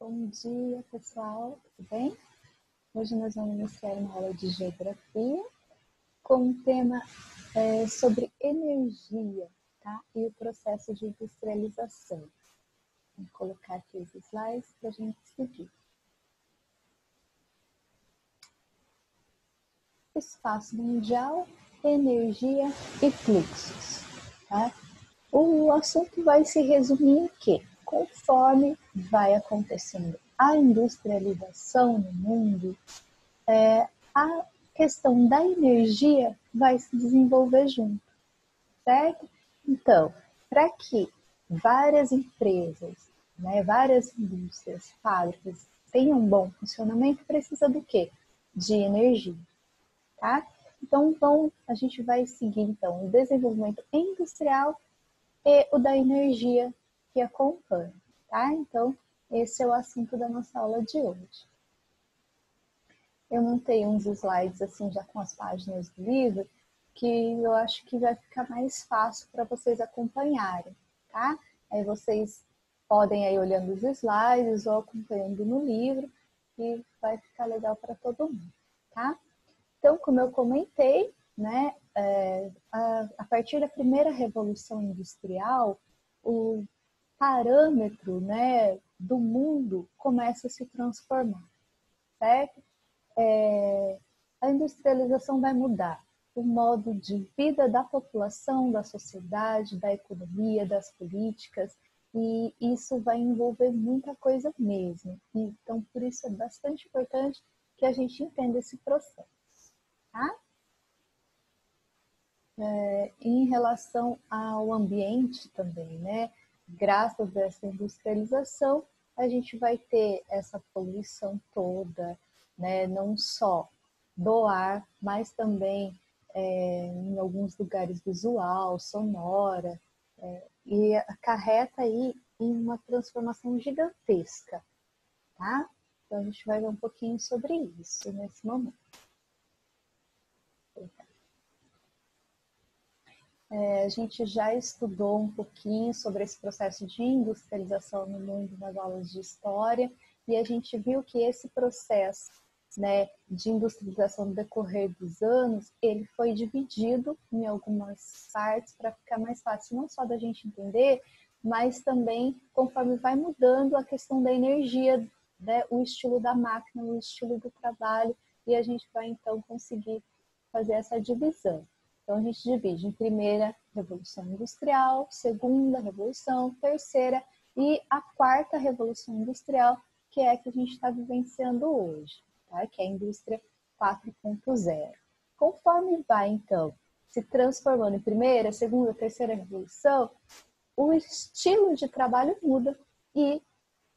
Bom dia, pessoal, tudo bem? Hoje nós vamos iniciar uma aula de geografia com um tema sobre energia, tá? E o processo de industrialização. Vou colocar aqui os slides para a gente seguir. Espaço mundial, energia e fluxos, tá? O assunto vai se resumir em que, conforme vai acontecendo a industrialização no mundo, a questão da energia vai se desenvolver junto, certo? Então, para que várias empresas, várias indústrias, fábricas tenham um bom funcionamento, precisa do quê? De energia, tá? Então, a gente vai seguir então o desenvolvimento industrial e o da energia que acompanha, tá? Então, esse é o assunto da nossa aula de hoje. Eu montei uns slides assim já com as páginas do livro, que eu acho que vai ficar mais fácil para vocês acompanharem, tá? Aí vocês podem ir olhando os slides ou acompanhando no livro, e vai ficar legal para todo mundo, tá? Então, como eu comentei, né, a partir da primeira revolução industrial, o parâmetro, né, do mundo começa a se transformar, certo? A industrialização vai mudar o modo de vida da população, da sociedade, da economia, das políticas, e isso vai envolver muita coisa mesmo. Então, por isso é bastante importante que a gente entenda esse processo. Tá? Em relação ao ambiente também, né? Graças a essa industrialização, a gente vai ter essa poluição toda, né? Não só do ar, mas também em alguns lugares visual, sonora, e acarreta aí em uma transformação gigantesca, tá? Então a gente vai ver um pouquinho sobre isso nesse momento. A gente já estudou um pouquinho sobre esse processo de industrialização no mundo nas aulas de história, e a gente viu que esse processo, né, de industrialização no decorrer dos anos, ele foi dividido em algumas partes para ficar mais fácil, não só da gente entender, mas também conforme vai mudando a questão da energia, né, o estilo da máquina, o estilo do trabalho, e a gente vai então conseguir fazer essa divisão. Então, a gente divide em primeira revolução industrial, segunda revolução, terceira e a quarta revolução industrial, que é a que a gente está vivenciando hoje, tá? Que é a indústria 4.0. Conforme vai, então, se transformando em primeira, segunda, terceira revolução, o estilo de trabalho muda e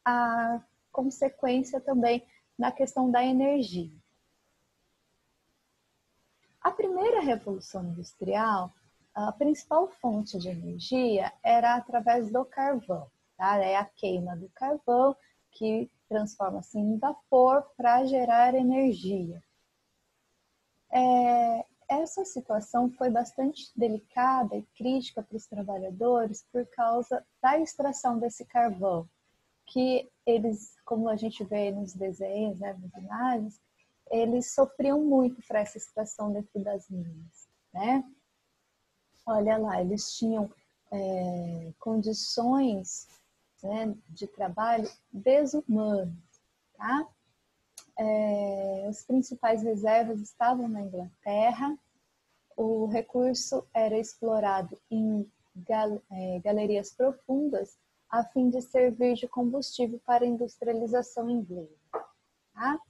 a consequência também na questão da energia. A primeira revolução industrial, a principal fonte de energia era através do carvão, tá? É a queima do carvão que transforma-se em vapor para gerar energia. Essa situação foi bastante delicada e crítica para os trabalhadores por causa da extração desse carvão, que eles, como a gente vê nos desenhos, né, nas imagens, eles sofriam muito para essa extração dentro das minas, né? Olha lá, eles tinham condições, né, de trabalho desumanas, tá? As principais reservas estavam na Inglaterra, o recurso era explorado em galerias profundas a fim de servir de combustível para a industrialização inglesa, tá?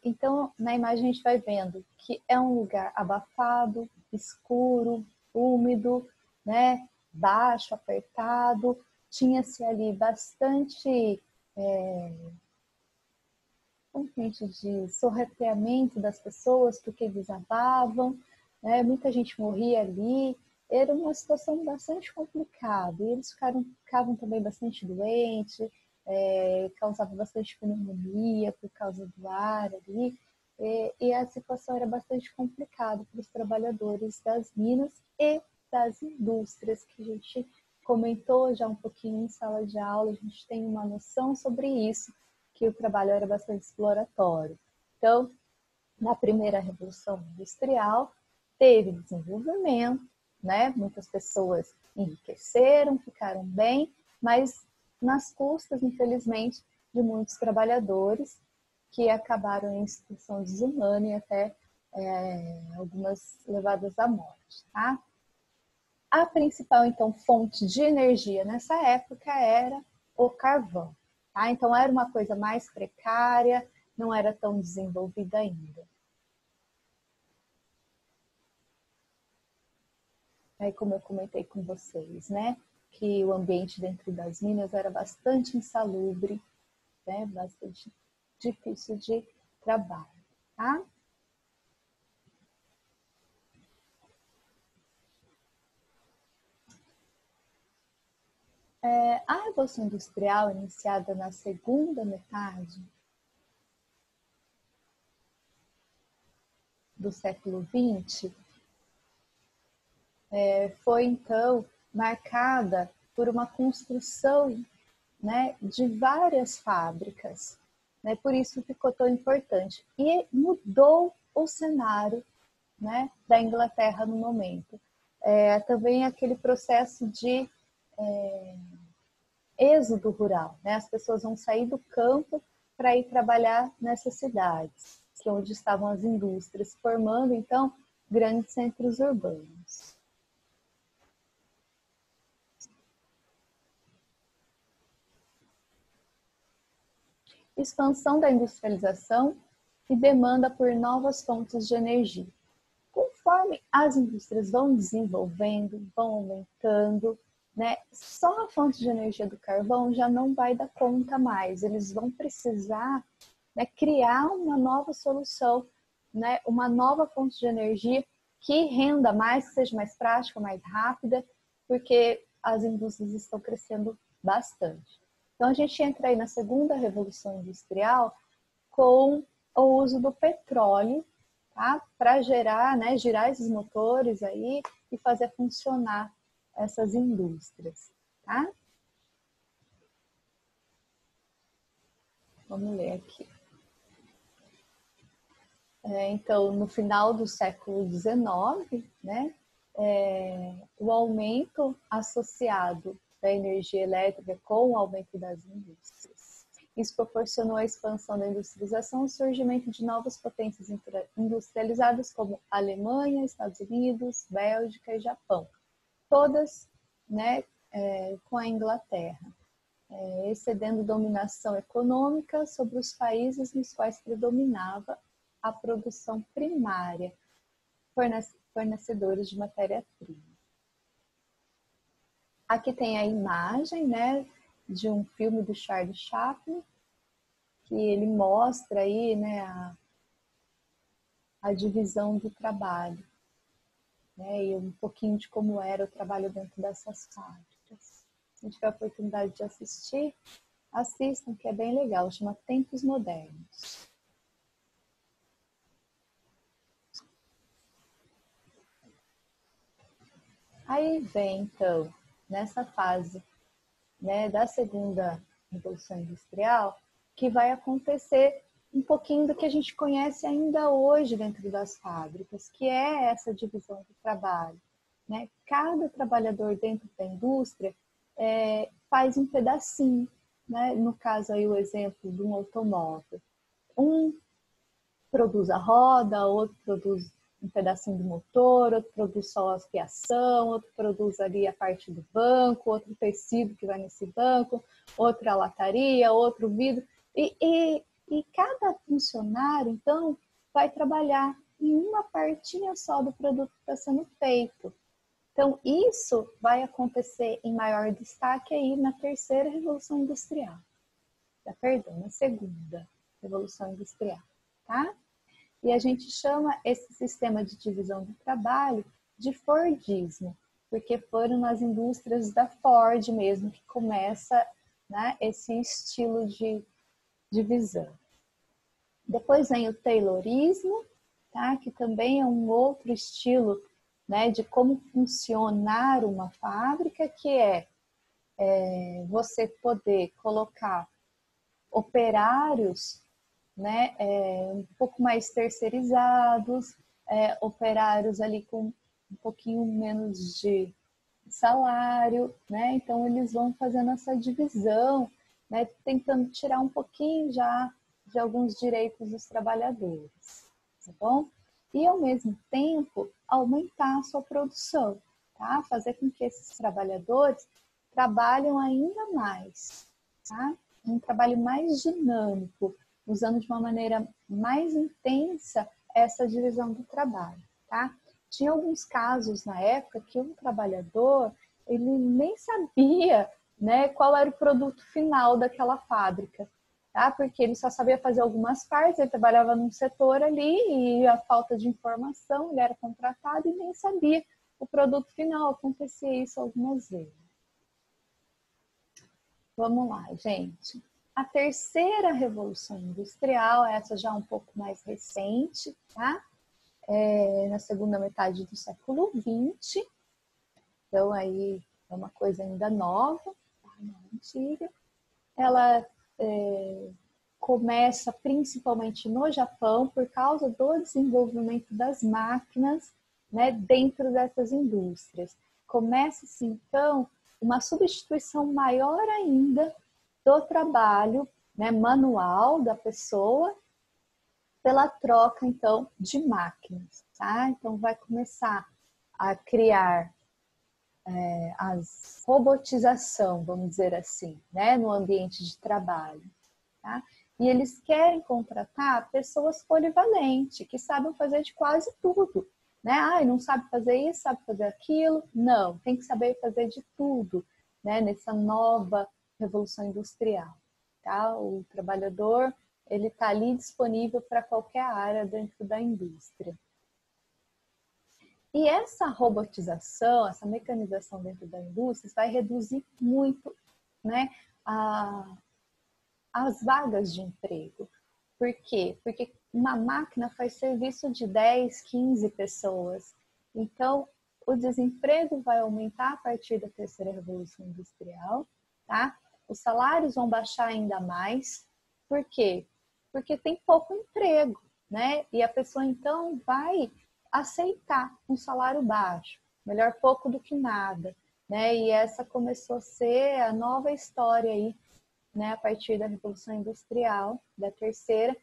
Então, na imagem a gente vai vendo que é um lugar abafado, escuro, úmido, né? Baixo, apertado. Tinha-se ali bastante, como a gente diz, sorrateamento das pessoas porque desabavam, né? Muita gente morria ali. Era uma situação bastante complicada. E eles ficavam também bastante doentes, causava bastante pneumonia por causa do ar ali, e a situação era bastante complicada para os trabalhadores das minas e das indústrias que a gente comentou já um pouquinho em sala de aula, a gente tem uma noção sobre isso, que o trabalho era bastante exploratório. Então, na primeira Revolução Industrial, teve desenvolvimento, né? Muitas pessoas enriqueceram, ficaram bem, mas nas custas, infelizmente, de muitos trabalhadores que acabaram em situação desumana e até algumas levadas à morte, tá? A principal, então, fonte de energia nessa época era o carvão, tá? Então, era uma coisa mais precária, não era tão desenvolvida ainda. Aí, como eu comentei com vocês, né? Que o ambiente dentro das minas era bastante insalubre, né? Bastante difícil de trabalho, tá? A Revolução Industrial, iniciada na segunda metade do século XX, foi então marcada por uma construção, né, de várias fábricas, né, por isso ficou tão importante. E mudou o cenário, né, da Inglaterra no momento. Também aquele processo de êxodo rural, né? As pessoas vão sair do campo para ir trabalhar nessas cidades, que é onde estavam as indústrias, formando então grandes centros urbanos. Expansão da industrialização e demanda por novas fontes de energia. Conforme as indústrias vão desenvolvendo, vão aumentando, né, só a fonte de energia do carvão já não vai dar conta mais. Eles vão precisar, né, criar uma nova solução, né, uma nova fonte de energia que renda mais, que seja mais prática, mais rápida, porque as indústrias estão crescendo bastante. Então a gente entra aí na segunda revolução industrial com o uso do petróleo, tá? Para gerar, né, girar esses motores aí e fazer funcionar essas indústrias, tá? Vamos ler aqui. Então, no final do século XIX, né, o aumento associado da energia elétrica com o aumento das indústrias. Isso proporcionou a expansão da industrialização e o surgimento de novas potências industrializadas como Alemanha, Estados Unidos, Bélgica e Japão. Todas, né, com a Inglaterra, excedendo dominação econômica sobre os países nos quais predominava a produção primária, fornecedores de matéria-prima. Aqui tem a imagem, né, de um filme do Charlie Chaplin, que ele mostra aí, né, a divisão do trabalho, né, e um pouquinho de como era o trabalho dentro dessas fábricas. Se a tiver a oportunidade de assistir, assistam, que é bem legal, chama Tempos Modernos. Aí vem, então, nessa fase, né, da segunda Revolução Industrial, que vai acontecer um pouquinho do que a gente conhece ainda hoje dentro das fábricas, que é essa divisão do trabalho, né? Cada trabalhador dentro da indústria faz um pedacinho, né? No caso aí o exemplo de um automóvel. Um produz a roda, outro produz um pedacinho do motor, outro produz só a fiação, outro produz ali a parte do banco, outro tecido que vai nesse banco, outra lataria, outro vidro. E cada funcionário, então, vai trabalhar em uma partinha só do produto que está sendo feito. Então, isso vai acontecer em maior destaque aí na terceira Revolução Industrial. Perdão, na segunda Revolução Industrial, tá? E a gente chama esse sistema de divisão do trabalho de Fordismo, porque foram nas indústrias da Ford mesmo que começa, né, esse estilo de divisão. Depois vem o Taylorismo, tá, que também é um outro estilo, né, de como funcionar uma fábrica, que é você poder colocar operários, né, um pouco mais terceirizados, operários ali com um pouquinho menos de salário, né? Então eles vão fazendo essa divisão, né, tentando tirar um pouquinho já de alguns direitos dos trabalhadores, tá bom? E ao mesmo tempo aumentar a sua produção, tá? Fazer com que esses trabalhadores trabalhem ainda mais, tá? Um trabalho mais dinâmico, usando de uma maneira mais intensa essa divisão do trabalho, tá? Tinha alguns casos na época que um trabalhador, ele nem sabia, né, qual era o produto final daquela fábrica, tá? Porque ele só sabia fazer algumas partes, ele trabalhava num setor ali e a falta de informação, ele era contratado e nem sabia o produto final. Acontecia isso algumas vezes. Vamos lá, gente. A terceira revolução industrial, essa já um pouco mais recente, tá? Na segunda metade do século XX. Então, aí é uma coisa ainda nova, tá? Não antiga. Ela começa principalmente no Japão por causa do desenvolvimento das máquinas, né, dentro dessas indústrias. Começa-se, então, uma substituição maior ainda do trabalho, né, manual da pessoa pela troca, então, de máquinas. Tá? Então, vai começar a criar a robotização, vamos dizer assim, né, no ambiente de trabalho. Tá? E eles querem contratar pessoas polivalentes, que sabem fazer de quase tudo. Né? Ah, não sabe fazer isso, sabe fazer aquilo. Não, tem que saber fazer de tudo, né? Nessa nova revolução industrial. Tá? O trabalhador, ele está ali disponível para qualquer área dentro da indústria. E essa robotização, essa mecanização dentro da indústria vai reduzir muito, né, as vagas de emprego. Por quê? Porque uma máquina faz serviço de 10, 15 pessoas. Então, o desemprego vai aumentar a partir da terceira revolução industrial, tá? Os salários vão baixar ainda mais. Por quê? Porque tem pouco emprego, né? E a pessoa, então, vai aceitar um salário baixo. Melhor pouco do que nada, né? E essa começou a ser a nova história aí, né, a partir da Revolução Industrial, da terceira,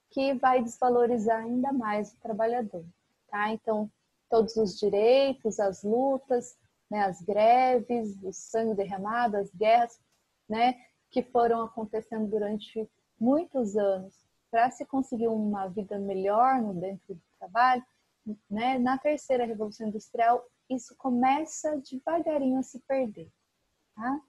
que vai desvalorizar ainda mais o trabalhador. Tá? Então, todos os direitos, as lutas, né, as greves, o sangue derramado, as guerras, né, que foram acontecendo durante muitos anos para se conseguir uma vida melhor no dentro do trabalho, né, na terceira Revolução Industrial, isso começa devagarinho a se perder. Tá?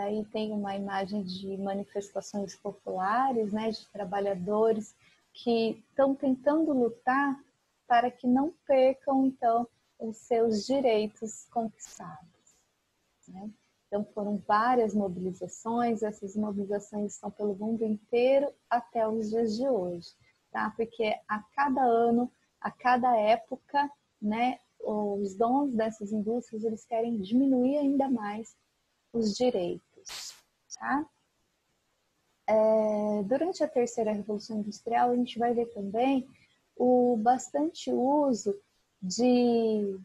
Aí tem uma imagem de manifestações populares, né, de trabalhadores que estão tentando lutar para que não percam, então, os seus direitos conquistados. Né? Então, foram várias mobilizações, essas mobilizações estão pelo mundo inteiro até os dias de hoje, tá? Porque a cada ano, a cada época, né, os donos dessas indústrias, eles querem diminuir ainda mais os direitos. Tá? Durante a terceira revolução industrial, a gente vai ver também o bastante uso de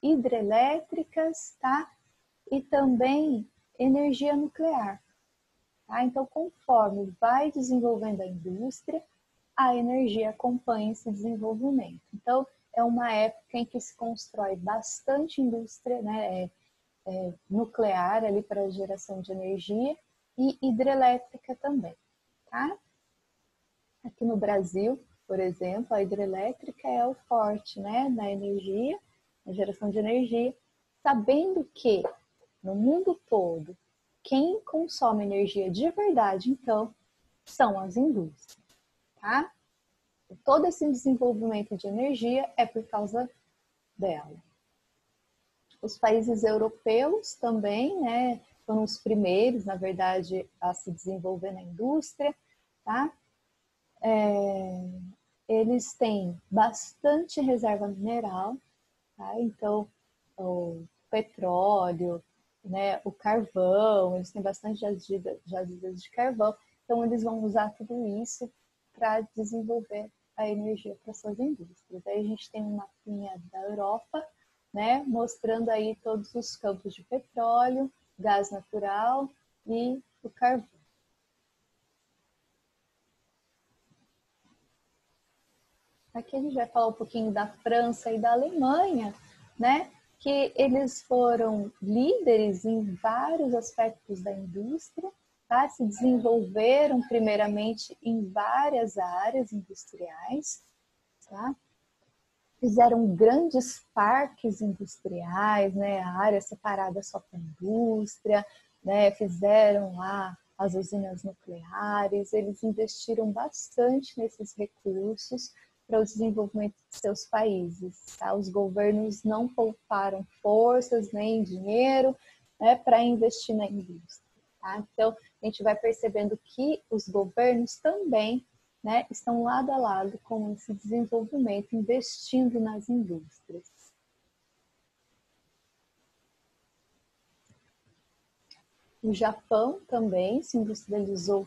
hidrelétricas, tá? E também energia nuclear. Tá? Então, conforme vai desenvolvendo a indústria, a energia acompanha esse desenvolvimento. Então, é uma época em que se constrói bastante indústria, né? Nuclear ali para geração de energia e hidrelétrica também, tá? Aqui no Brasil, por exemplo, a hidrelétrica é o forte, né, na energia, na geração de energia, sabendo que no mundo todo quem consome energia de verdade, então, são as indústrias, tá? Todo esse desenvolvimento de energia é por causa dela. Os países europeus também, né, foram os primeiros, na verdade, a se desenvolver na indústria, tá? eles têm bastante reserva mineral, tá? Então, o petróleo, né, o carvão, eles têm bastante jazidas de carvão, então eles vão usar tudo isso para desenvolver a energia para suas indústrias. Aí a gente tem um mapinha da Europa, né, mostrando aí todos os campos de petróleo, gás natural e o carvão. Aqui a gente vai falar um pouquinho da França e da Alemanha, né? Que eles foram líderes em vários aspectos da indústria, tá? Se desenvolveram primeiramente em várias áreas industriais, tá? Fizeram grandes parques industriais, né? A área separada só para indústria, né? Fizeram lá as usinas nucleares, eles investiram bastante nesses recursos para o desenvolvimento de seus países. Tá? Os governos não pouparam forças nem dinheiro, né, para investir na indústria. Tá? Então, a gente vai percebendo que os governos também, né, estão lado a lado com esse desenvolvimento, investindo nas indústrias. O Japão também se industrializou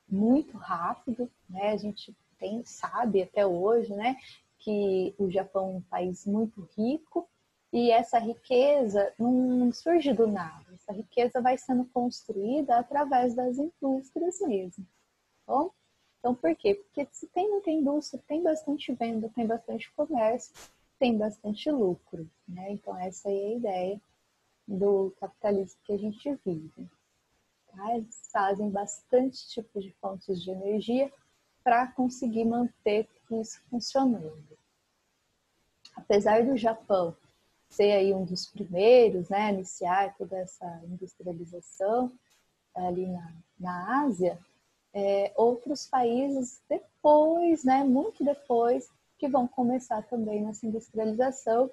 muito rápido, né? A gente sabe até hoje, né, que o Japão é um país muito rico e essa riqueza não surge do nada. Essa riqueza vai sendo construída através das indústrias mesmo. Bom? Então, por quê? Porque se tem muita indústria, tem bastante venda, tem bastante comércio, tem bastante lucro, né? Então, essa aí é a ideia do capitalismo que a gente vive. Tá? Eles fazem bastante tipos de fontes de energia para conseguir manter tudo isso funcionando. Apesar do Japão ser aí um dos primeiros, né, a iniciar toda essa industrialização ali na Ásia, outros países depois, né, muito depois, que vão começar também nessa industrialização,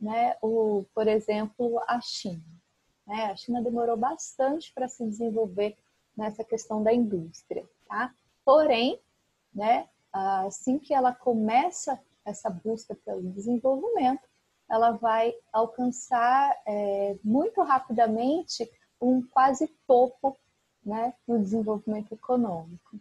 né, por exemplo, a China. Né? A China demorou bastante para se desenvolver nessa questão da indústria, tá? Porém, né, assim que ela começa essa busca pelo desenvolvimento, ela vai alcançar muito rapidamente um quase topo, né, no desenvolvimento econômico.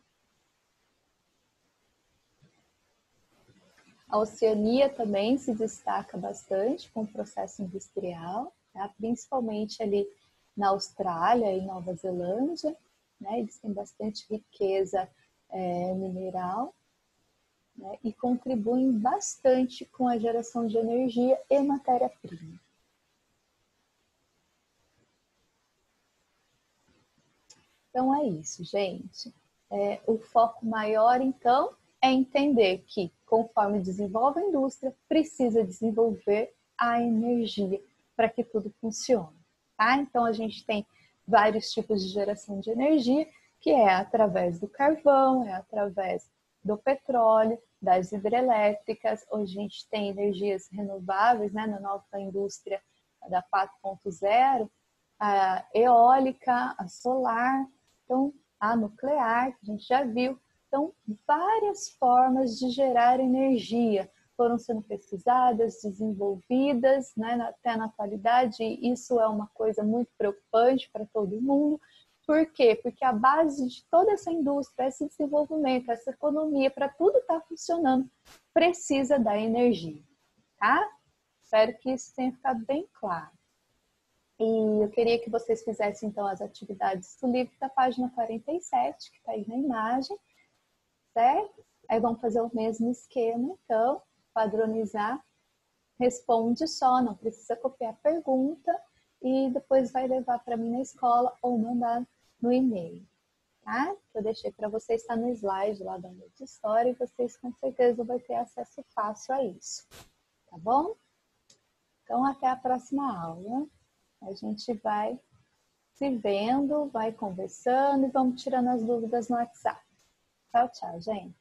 A Oceania também se destaca bastante com o processo industrial, tá? Principalmente ali na Austrália e Nova Zelândia, né? Eles têm bastante riqueza mineral, né? E contribuem bastante com a geração de energia e matéria-prima. Então é isso, gente. O foco maior, então, é entender que, conforme desenvolve a indústria, precisa desenvolver a energia para que tudo funcione. Tá? Então, a gente tem vários tipos de geração de energia, que é através do carvão, é através do petróleo, das hidrelétricas. Hoje a gente tem energias renováveis, né, na nova indústria da 4.0, a eólica, a solar, então a nuclear, que a gente já viu. Então, várias formas de gerar energia foram sendo pesquisadas, desenvolvidas, né, até na atualidade. Isso é uma coisa muito preocupante para todo mundo. Por quê? Porque a base de toda essa indústria, esse desenvolvimento, essa economia, para tudo estar funcionando, precisa da energia, tá? Espero que isso tenha ficado bem claro. E eu queria que vocês fizessem, então, as atividades do livro da página 47, que está aí na imagem, certo? Aí vamos fazer o mesmo esquema, então, padronizar, responde só, não precisa copiar a pergunta, e depois vai levar para mim na escola ou mandar no e-mail, tá? Que eu deixei para vocês, está no slide lá da aula de história, e vocês com certeza vão ter acesso fácil a isso, tá bom? Então, até a próxima aula. A gente vai se vendo, vai conversando e vamos tirando as dúvidas no WhatsApp. Tchau, tchau, gente.